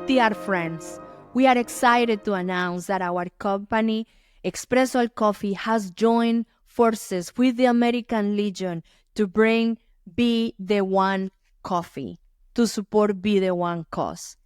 Dear friends, we are excited to announce that our company, Expressoul Coffee, has joined forces with the American Legion to bring Be the One Coffee to support Be the One cause.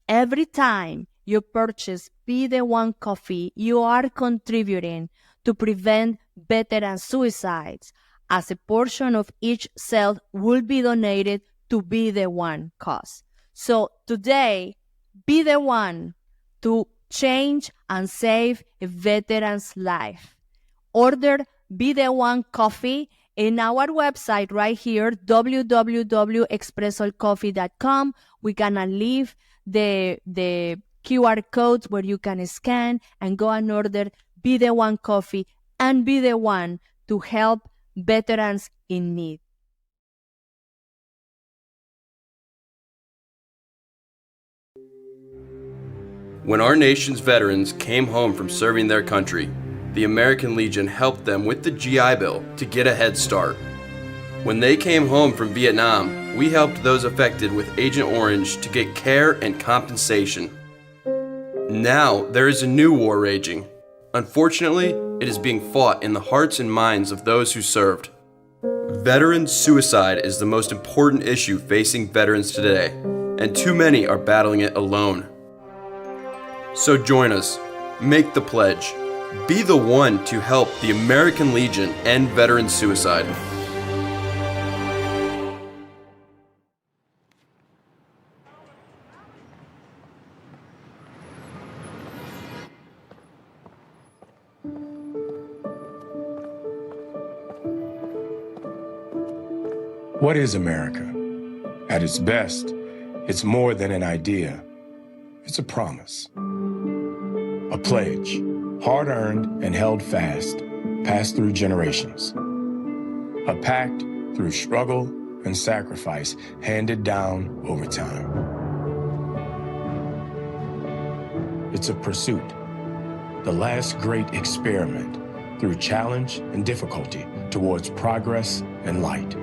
Every time you purchase Be the One Coffee, you are contributing to prevent veteran suicides, as a portion of each sale will be donated to Be the One cause. So today, be the one to change and save a veteran's life. Order Be the One Coffee in our website right here, www.expressoulcoffee.com. We're going to leave the QR codes where you can scan and go and order Be the One Coffee and be the one to help veterans in need. When our nation's veterans came home from serving their country, the American Legion helped them with the GI Bill to get a head start. When they came home from Vietnam, we helped those affected with Agent Orange to get care and compensation. Now, there is a new war raging. Unfortunately, it is being fought in the hearts and minds of those who served. Veteran suicide is the most important issue facing veterans today, and too many are battling it alone. So join us, make the pledge, be the one to help the American Legion end veteran suicide. What is America? At its best, it's more than an idea. It's a promise. A pledge, hard-earned and held fast, passed through generations. A pact through struggle and sacrifice, handed down over time. It's a pursuit, the last great experiment through challenge and difficulty towards progress and light.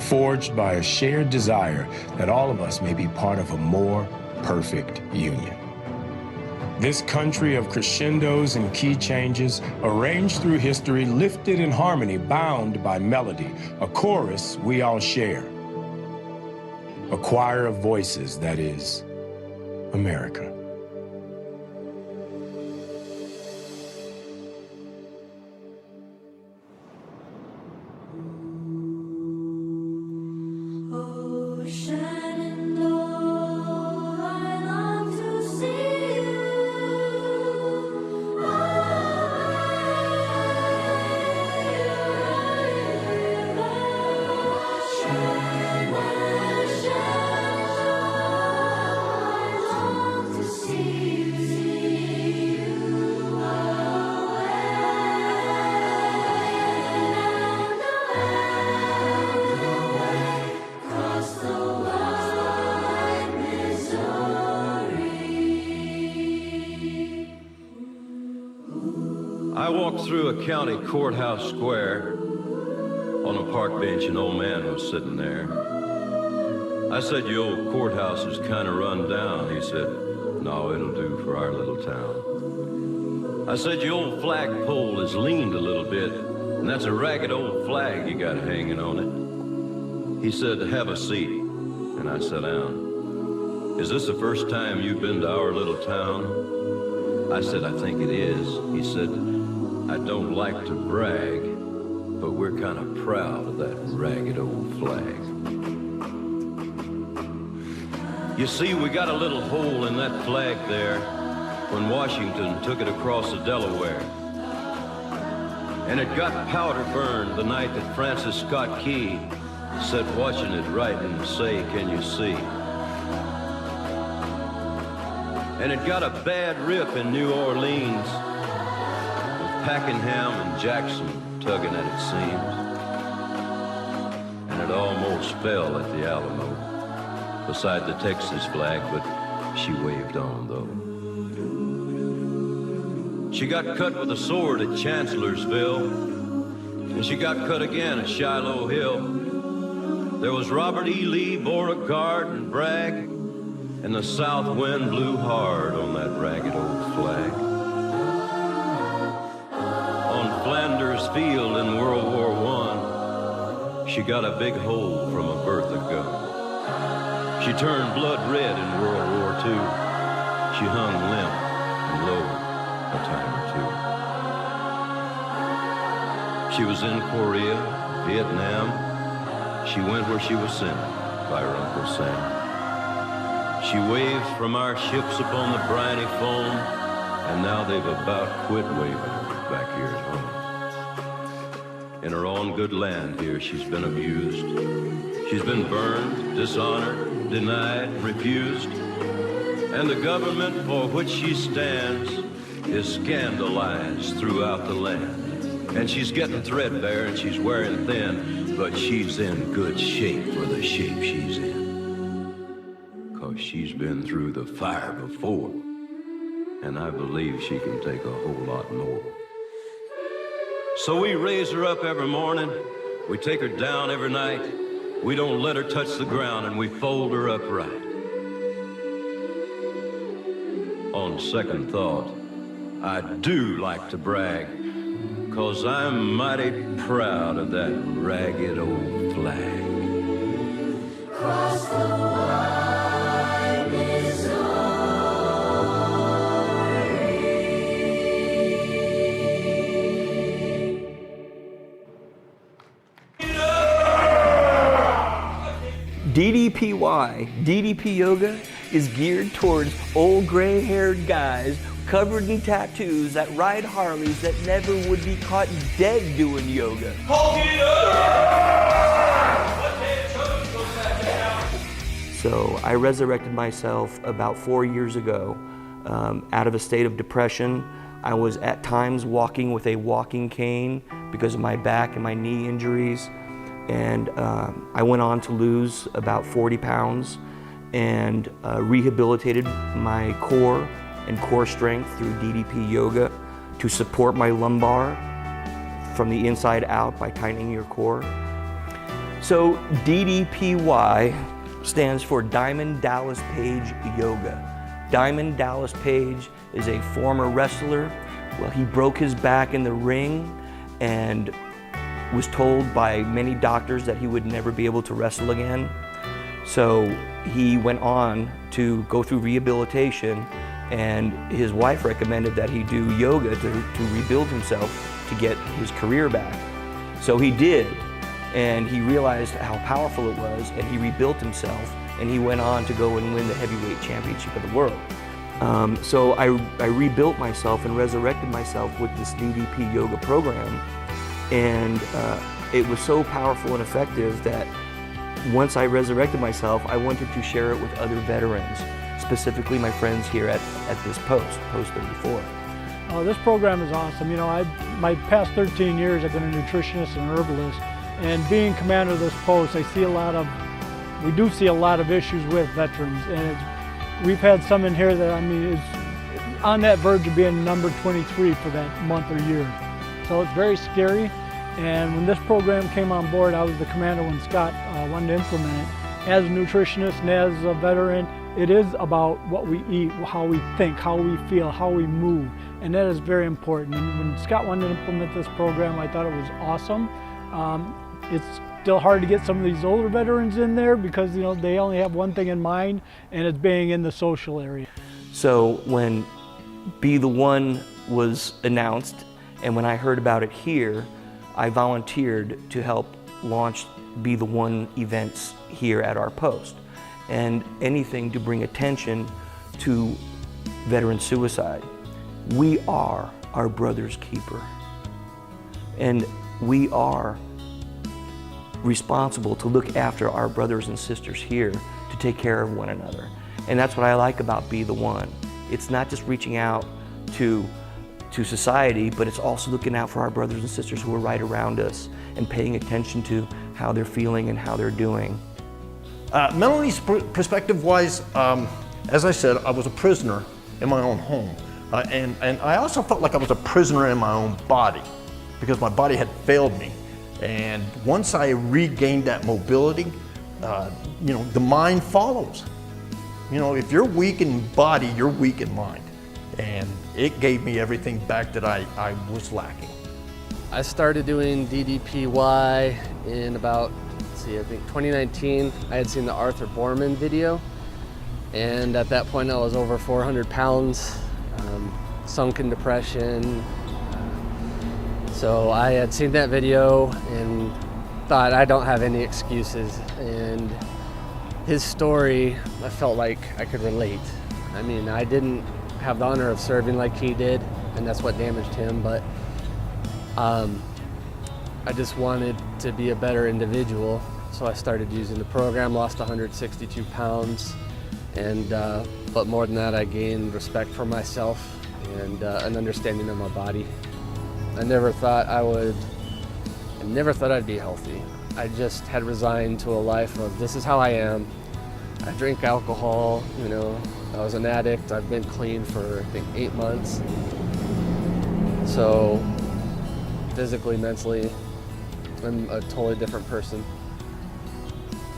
Forged by a shared desire that all of us may be part of a more perfect union. This country of crescendos and key changes, arranged through history, lifted in harmony, bound by melody, a chorus we all share. A choir of voices that is America. I walked through a county courthouse square. On a park bench, an old man was sitting there. I said, "Your old courthouse is kind of run down." He said, "No, it'll do for our little town." I said, "Your old flagpole is leaned a little bit, and that's a ragged old flag you got hanging on it." He said, "Have a seat," and I sat down. "Is this the first time you've been to our little town?" I said, "I think it is." He said, "I don't like to brag, but we're kind of proud of that ragged old flag. You see, we got a little hole in that flag there when Washington took it across the Delaware. And it got powder burned the night that Francis Scott Key sat watching it write and say, 'Can you see?' And it got a bad rip in New Orleans, with Pakenham and Jackson tugging at its seams. And it almost fell at the Alamo, beside the Texas flag, but she waved on, though. She got cut with a sword at Chancellorsville, and she got cut again at Shiloh Hill. There was Robert E. Lee, Beauregard, and Bragg, and the south wind blew hard on that ragged old flag. On Flanders Field in World War I, she got a big hole from a Bertha gun. She turned blood red in World War II. She hung limp and low a time or two. She was in Korea, Vietnam. She went where she was sent by her Uncle Sam. She waved from our ships upon the briny foam, and now they've about quit waving back here at home. In her own good land here, she's been abused. She's been burned, dishonored, denied, refused. And the government for which she stands is scandalized throughout the land. And she's getting threadbare and she's wearing thin, but she's in good shape for the shape she's in. 'Cause she's been through the fire before, and I believe she can take a whole lot more. So we raise her up every morning, we take her down every night, we don't let her touch the ground, and we fold her upright. On second thought, I do like to brag, 'cause I'm mighty proud of that ragged old flag. Across the wide DDPY, DDP Yoga, is geared towards old gray-haired guys covered in tattoos that ride Harleys that never would be caught dead doing yoga. So I resurrected myself about 4 years ago out of a state of depression. I was at times walking with a walking cane because of my back and my knee injuries. And I went on to lose about 40 pounds and rehabilitated my core and core strength through DDP yoga to support my lumbar from the inside out by tightening your core. So DDPY stands for Diamond Dallas Page Yoga. Diamond Dallas Page is a former wrestler. Well, he broke his back in the ring and was told by many doctors that he would never be able to wrestle again. So he went on to go through rehabilitation, and his wife recommended that he do yoga to rebuild himself to get his career back. So he did, and he realized how powerful it was, and he rebuilt himself, and he went on to go and win the heavyweight championship of the world. So I rebuilt myself and resurrected myself with this DDP yoga program. And it was so powerful and effective that once I resurrected myself, I wanted to share it with other veterans, specifically my friends here at this post 34. This program is awesome. You know, my past 13 years, I've been a nutritionist and herbalist, and being commander of this post, we do see a lot of issues with veterans, and we've had some in here that, I mean, is on that verge of being number 23 for that month or year. So it's very scary, and when this program came on board, I was the commander when Scott wanted to implement it. As a nutritionist and as a veteran, it is about what we eat, how we think, how we feel, how we move, and that is very important. And when Scott wanted to implement this program, I thought it was awesome. It's still hard to get some of these older veterans in there because, you know, they only have one thing in mind, and it's being in the social area. So when Be the One was announced, and when I heard about it here, I volunteered to help launch Be the One events here at our post, and anything to bring attention to veteran suicide. We are our brother's keeper, and we are responsible to look after our brothers and sisters here, to take care of one another. And that's what I like about Be the One. It's not just reaching out to society, but it's also looking out for our brothers and sisters who are right around us and paying attention to how they're feeling and how they're doing. Melanie's perspective-wise, as I said, I was a prisoner in my own home. And I also felt like I was a prisoner in my own body because my body had failed me. And once I regained that mobility, the mind follows. If you're weak in body, you're weak in mind. And it gave me everything back that I was lacking. I started doing DDPY in about, I think 2019. I had seen the Arthur Borman video. And at that point I was over 400 pounds, sunken depression. So I had seen that video and thought I don't have any excuses. And his story, I felt like I could relate. I mean, I didn't have the honor of serving like he did, and that's what damaged him, but I just wanted to be a better individual. So I started using the program, lost 162 pounds, and but more than that, I gained respect for myself and an understanding of my body. I never thought I'd be healthy. I just had resigned to a life of this is how I am. I drink alcohol, I was an addict. I've been clean for I think 8 months. So physically, mentally, I'm a totally different person.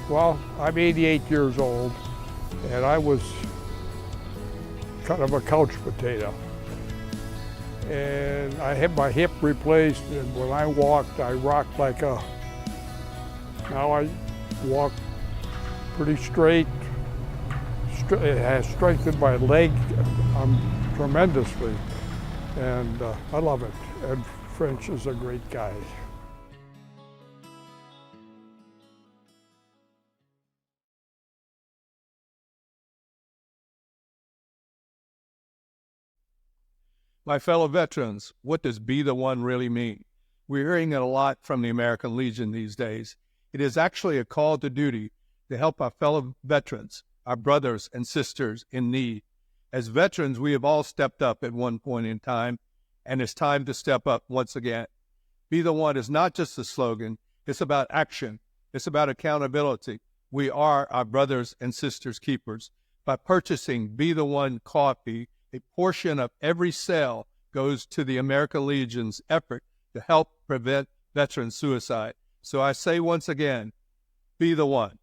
Well, I'm 88 years old, and I was kind of a couch potato. And I had my hip replaced, and when I walked, I rocked like now I walk pretty straight. It has strengthened my leg tremendously, and I love it. And French is a great guy. My fellow veterans, what does be the one really mean? We're hearing it a lot from the American Legion these days. It is actually a call to duty to help our fellow veterans, our brothers and sisters in need. As veterans, we have all stepped up at one point in time, and it's time to step up once again. Be the one is not just a slogan, it's about action. It's about accountability. We are our brothers and sisters keepers. By purchasing Be the One coffee, a portion of every sale goes to the American Legion's effort to help prevent veteran suicide. So I say once again, be the one.